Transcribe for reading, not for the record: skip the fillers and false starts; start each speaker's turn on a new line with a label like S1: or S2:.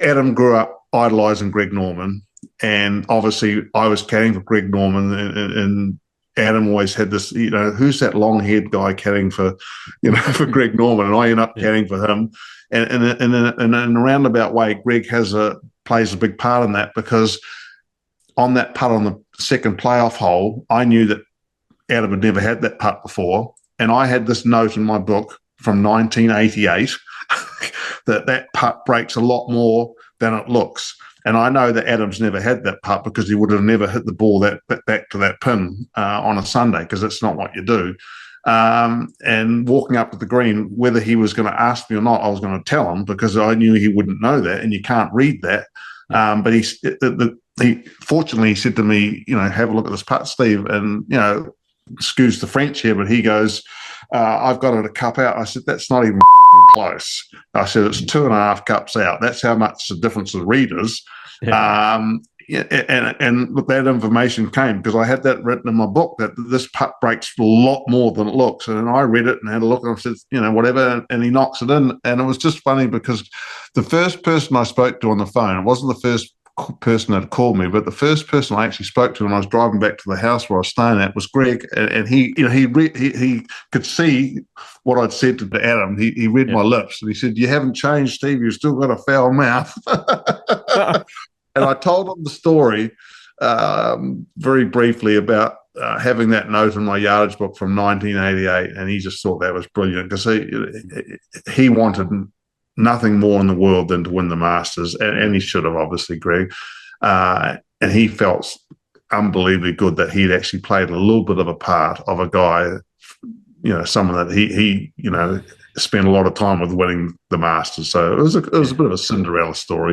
S1: Adam grew up idolising Greg Norman, and obviously I was caddying for Greg Norman, and Adam always had this, who's that long-haired guy caddying for, for Greg Norman, and I end up
S2: Yeah.
S1: caddying for him, and in a roundabout way, Greg plays a big part in that because on that putt on the second playoff hole, I knew that Adam had never had that putt before, and I had this note in my book from 1988 that putt breaks a lot more than it looks. And I know that Adam's never had that putt because he would have never hit the ball that back to that pin on a Sunday, because that's not what you do. And walking up to the green, whether he was going to ask me or not, I was going to tell him because I knew he wouldn't know that, and you can't read that. But he fortunately he said to me, have a look at this putt, Steve, and excuse the French here, but he goes, I've got it a cup out. I said, that's not even close. I said, it's 2.5 cups out. That's how much the difference of readers.
S2: Yeah.
S1: And look, that information came because I had that written in my book that this putt breaks a lot more than it looks. And I read it and had a look and I said, whatever. And he knocks it in. And it was just funny because the first person I spoke to on the phone, it wasn't the first person that called me, but the first person I actually spoke to when I was driving back to the house where I was staying at was Greg, and he could see what I'd said to Adam. He read my lips, and he said, "You haven't changed, Steve. You've still got a foul mouth." And I told him the story very briefly about having that note in my yardage book from 1988, and he just thought that was brilliant because he wanted nothing more in the world than to win the Masters, and he should have, obviously, Greg. And he felt unbelievably good that he'd actually played a little bit of a part of a guy, someone that he spent a lot of time with winning the Masters. So it was a bit of a Cinderella story.